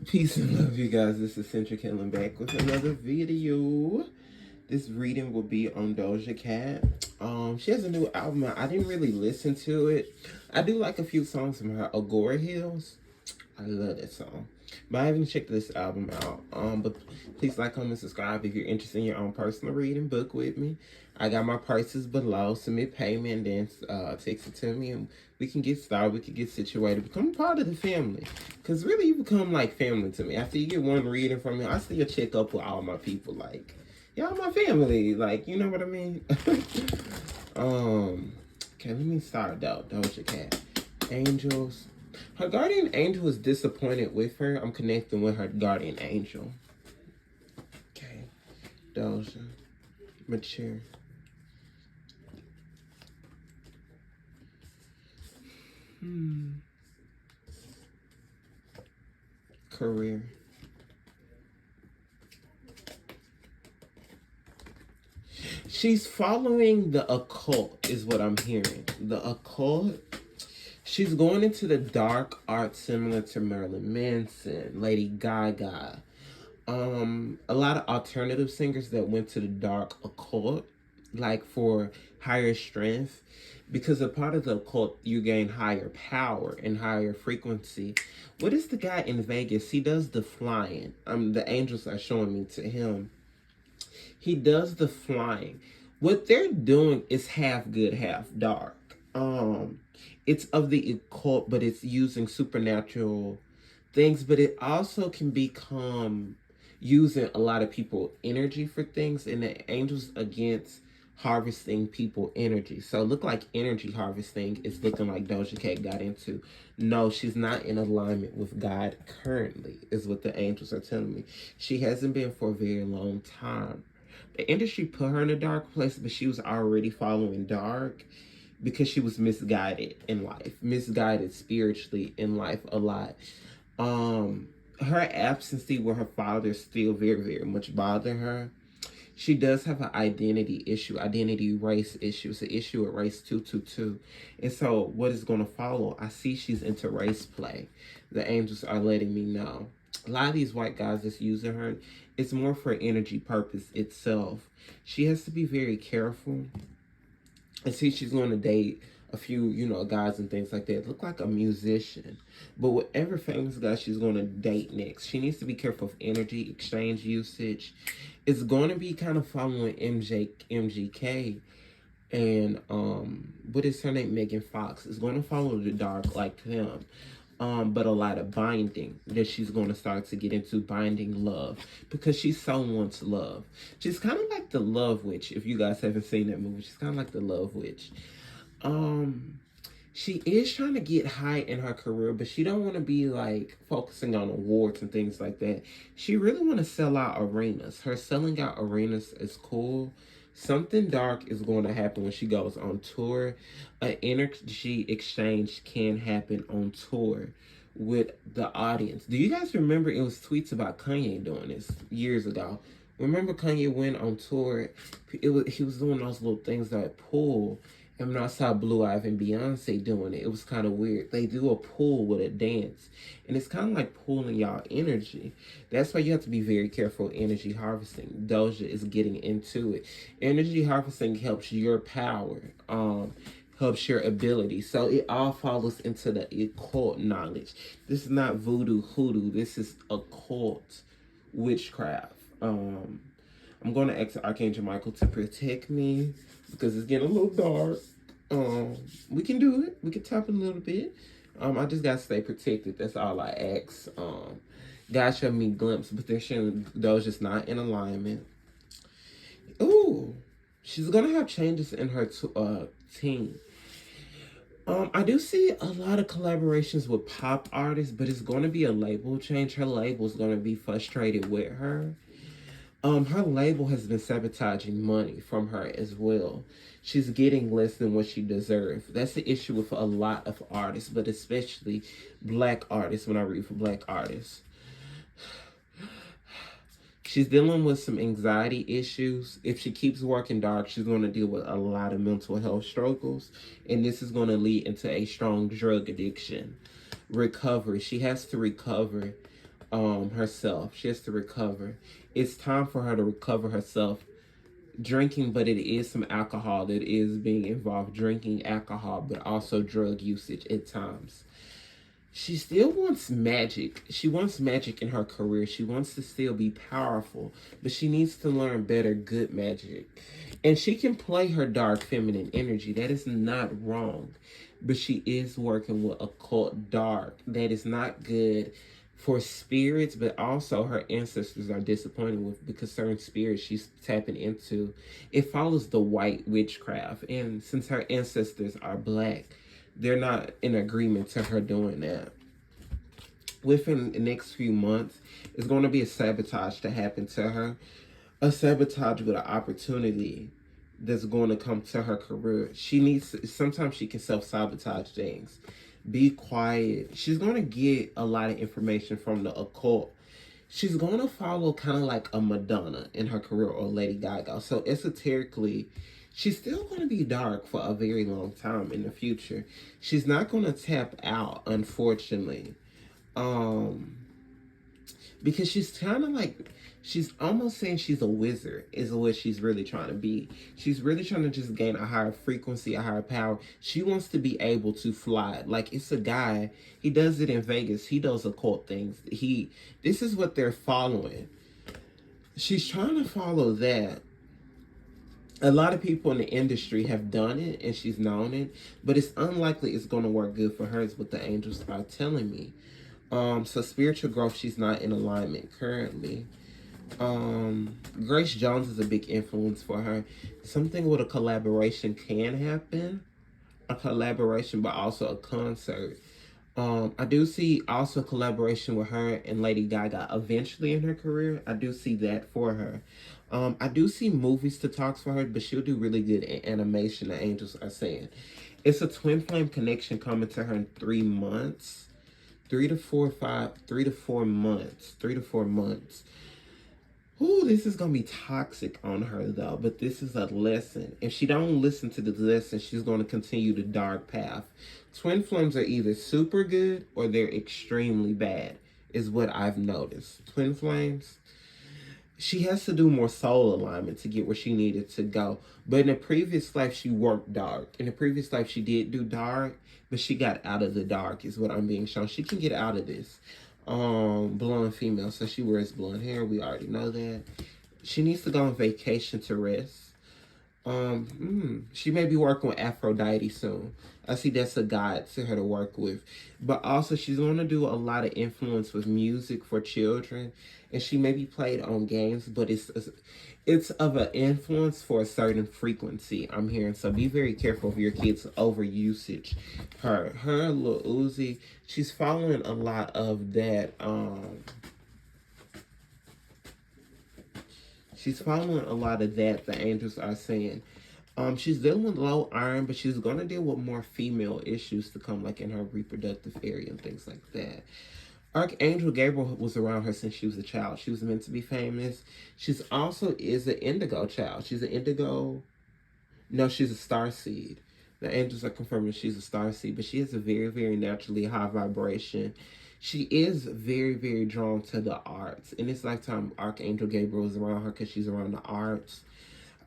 Peace and love, you guys. This is Centric Killing back with another video. This reading will be on Doja Cat. She has a new album out. I didn't really listen to it. I do like a few songs from her. Agora Hills. I love that song. But I haven't checked this album out. But please like, comment, subscribe if you're interested in your own personal reading. Book with me. I got my prices below. Submit payment and then text it to me, and we can get started. We can get situated. Become a part of the family. Because really, you become like family to me. After you get one reading from me, I still check up with all my people. Like, y'all my family. Like, you know what I mean? Okay, let me start though. Doja Cat. Angels. Her guardian angel is disappointed with her. I'm connecting with her guardian angel. Okay. Doja. Mature. Career. She's following the occult, is what I'm hearing. The occult. She's going into the dark art similar to Marilyn Manson, Lady Gaga. A lot of alternative singers that went to the dark occult, like for higher strength. Because a part of the occult, you gain higher power and higher frequency. What is the guy in Vegas? He does the flying. The angels are showing me to him. He does the flying. What they're doing is half good, half dark. It's of the occult, but it's using supernatural things. But it also can become using a lot of people energy for things, and the angels against harvesting people energy. So it look like energy harvesting is looking like Doja Cat got into. No, she's not in alignment with God currently, is what the angels are telling me. She hasn't been for a very long time. The industry put her in a dark place, but she was already following dark because she was misguided in life, misguided spiritually in life a lot. Her absentee with her father still very, very much bother her. She does have an identity issue, identity race issue. It's an issue with race 222. And so what is going to follow? I see she's into race play. The angels are letting me know. A lot of these white guys that's using her, it's more for energy purpose itself. She has to be very careful. I see she's going to date a few, guys and things like that. Look like a musician. But whatever famous guy she's going to date next, she needs to be careful of energy exchange usage. It's going to be kind of following MGK and what is her name? Megan Fox. It's going to follow the dark like them. But a lot of binding that she's going to start to get into, binding love, because she so wants love. She's kind of like the Love Witch. If you guys haven't seen that movie, she's kind of like the Love Witch. She is trying to get high in her career, but she don't want to be like focusing on awards and things like that. She really want to sell out arenas. Her selling out arenas is cool. Something dark is going to happen when she goes on tour. An energy exchange can happen on tour with the audience. Do you guys remember it was tweets about Kanye doing this years ago? Remember Kanye went on tour? He was doing those little things that pull. And when I saw Blue Ivy and Beyonce doing it, it was kind of weird. They do a pull with a dance. And it's kind of like pulling y'all energy. That's why you have to be very careful with energy harvesting. Doja is getting into it. Energy harvesting helps your power. Helps your ability. So it all follows into the occult knowledge. This is not voodoo hoodoo. This is occult witchcraft. I'm going to ask Archangel Michael to protect me because it's getting a little dark. We can do it. We can tap a little bit. I just got to stay protected. That's all I ask. God showed me glimpses, but they're showing those just not in alignment. Ooh, she's going to have changes in her team. I do see a lot of collaborations with pop artists, but it's going to be a label change. Her label is going to be frustrated with her. Her label has been sabotaging money from her as well. She's getting less than what she deserves. That's the issue with a lot of artists, but especially black artists when I read for black artists. She's dealing with some anxiety issues. If she keeps working dark, she's going to deal with a lot of mental health struggles. And this is going to lead into a strong drug addiction. Recovery. She has to recover herself. She has to recover. It's time for her to recover herself. Drinking, but it is some alcohol that is being involved. Drinking alcohol, but also drug usage at times. She still wants magic. She wants magic in her career. She wants to still be powerful, but she needs to learn better good magic. And she can play her dark feminine energy. That is not wrong. But she is working with occult dark. That is not good for spirits, but also her ancestors are disappointed with, because certain spirits she's tapping into, it follows the white witchcraft. And since her ancestors are black, they're not in agreement to her doing that. Within the next few months, it's going to be a sabotage to happen to her. A sabotage with an opportunity that's going to come to her career. She needs, sometimes she can self-sabotage things. Be quiet. She's going to get a lot of information from the occult. She's going to follow kind of like a Madonna in her career, or Lady Gaga. So esoterically, she's still going to be dark for a very long time in the future. She's not going to tap out, unfortunately. Because she's kind of like, she's almost saying she's a wizard is what she's really trying to be. She's really trying to just gain a higher frequency, a higher power. She wants to be able to fly. Like, it's a guy, he does it in Vegas. He does occult things. This is what they're following. She's trying to follow that. A lot of people in the industry have done it and she's known it, but it's unlikely it's going to work good for her, is what the angels are telling me. So spiritual growth, she's not in alignment currently. Grace Jones is a big influence for her. Something with a collaboration can happen. A collaboration, but also a concert. I do see also collaboration with her and Lady Gaga eventually in her career. I do see that for her. I do see movies to talks for her, but she'll do really good in animation, the angels are saying. It's a twin flame connection coming to her in 3 months. 3 to 4 months. Ooh, this is gonna be toxic on her though, but this is a lesson. If she don't listen to the lesson, she's gonna continue the dark path. Twin flames are either super good or they're extremely bad, is what I've noticed. Twin flames, she has to do more soul alignment to get where she needed to go. But in the previous life, she worked dark. In the previous life, she did do dark, but she got out of the dark, is what I'm being shown. She can get out of this. Blonde female, so she wears blonde hair. We already know that. She needs to go on vacation to rest. She may be working with Aphrodite soon. I see that's a god to her to work with. But also, she's going to do a lot of influence with music for children. And she may be played on games, but it's of an influence for a certain frequency, I'm hearing. So be very careful of your kids' over usage. Her Lil Uzi, she's following a lot of that. She's following a lot of that, the angels are saying. She's dealing with low iron, but she's going to deal with more female issues to come, like in her reproductive area and things like that. Archangel Gabriel was around her since she was a child. She was meant to be famous. She's also is an indigo child. She's an indigo. No, she's a star seed. The angels are confirming she's a star seed, but she has a very, very naturally high vibration. She is very, very drawn to the arts. In this lifetime, Archangel Gabriel is around her because she's around the arts.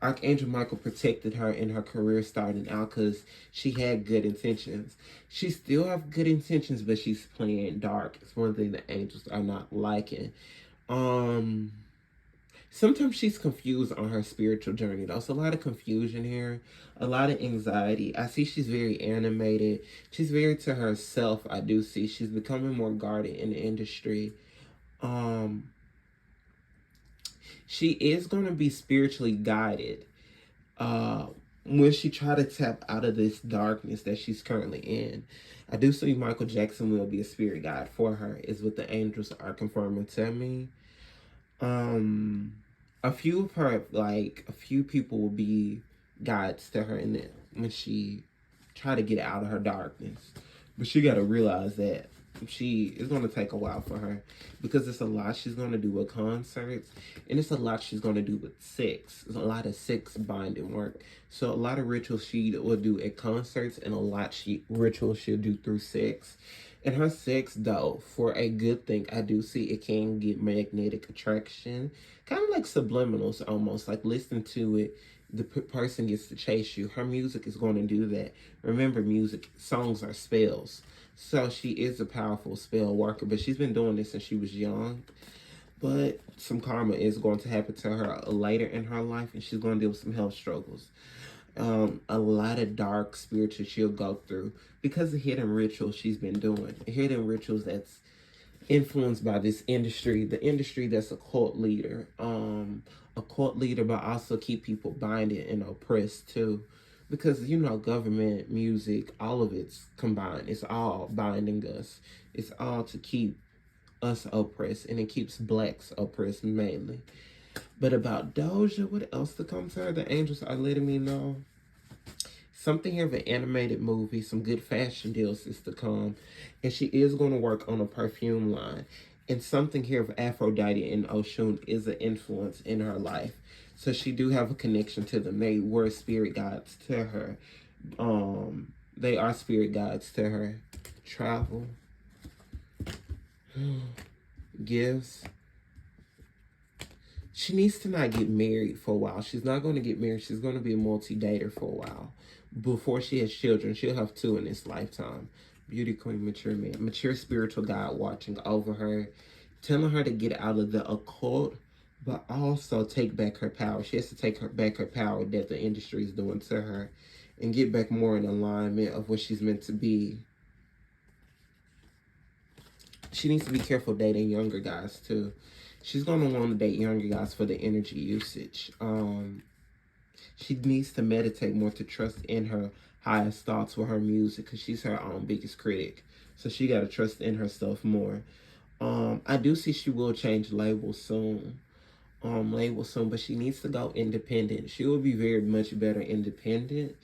Archangel Michael protected her in her career starting out because she had good intentions. She still has good intentions, but she's playing dark. It's one thing the angels are not liking. Sometimes she's confused on her spiritual journey. There's a lot of confusion here, a lot of anxiety. I see she's very animated. She's very to herself, I do see. She's becoming more guarded in the industry. She is going to be spiritually guided when she try to tap out of this darkness that she's currently in. I do see Michael Jackson will be a spirit guide for her, is what the angels are confirming to me. A few of her, like, a few people will be guides to her in it when she try to get out of her darkness. But she got to realize that it's going to take a while for her, because it's a lot she's going to do with concerts, and it's a lot she's going to do with sex. There's a lot of sex binding work. So a lot of rituals she will do at concerts, and a lot rituals she'll do through sex. And her sex, though, for a good thing, I do see it can get magnetic attraction. Kind of like subliminals almost. Like listening to it, the person gets to chase you. Her music is going to do that. Remember, music, songs are spells. So she is a powerful spell worker, but she's been doing this since she was young. But some karma is going to happen to her later in her life, and she's going to deal with some health struggles. A lot of dark spiritual she'll go through because of hidden rituals she's been doing. Hidden rituals that's influenced by this industry, the industry that's a cult leader. A cult leader, but also keep people binded and oppressed too. Because you know, government, music, all of it's combined. It's all binding us. It's all to keep us oppressed, and it keeps blacks oppressed mainly. But about Doja, what else to come to her? The angels are letting me know. Something here of an animated movie, some good fashion deals is to come. And she is going to work on a perfume line. And something here of Aphrodite and Oshun is an influence in her life. So she do have a connection to them. They were spirit guides to her. They are spirit guides to her. Travel. Gifts. She needs to not get married for a while. She's not going to get married. She's going to be a multi-dater for a while. Before she has children, she'll have 2 in this lifetime. Beauty queen, mature man. Mature spiritual guide watching over her. Telling her to get out of the occult, but also take back her power. She has to take back her power that the industry is doing to her. And get back more in alignment of what she's meant to be. She needs to be careful dating younger guys too. She's going to want to date younger guys for the energy usage. She needs to meditate more to trust in her highest thoughts with her music because she's her own biggest critic. So she got to trust in herself more. I do see she will change labels soon. But she needs to go independent. She will be very much better independent.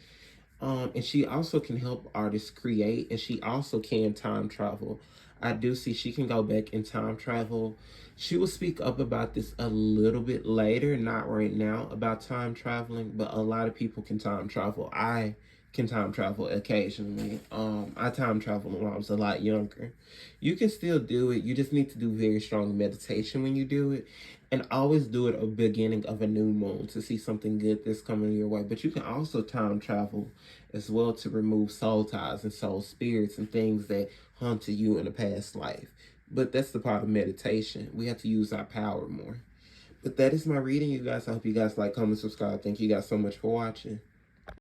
And she also can help artists create, and she also can time travel. I do see she can go back in time travel. She will speak up about this a little bit later, not right now, about time traveling, but a lot of people can time travel. I can time travel occasionally. I time traveled when I was a lot younger. You can still do it. You just need to do very strong meditation when you do it. And always do it at the beginning of a new moon to see something good that's coming your way. But you can also time travel as well to remove soul ties and soul spirits and things that haunted you in a past life. But that's the part of meditation. We have to use our power more. But that is my reading, you guys. I hope you guys like, comment, subscribe. Thank you guys so much for watching.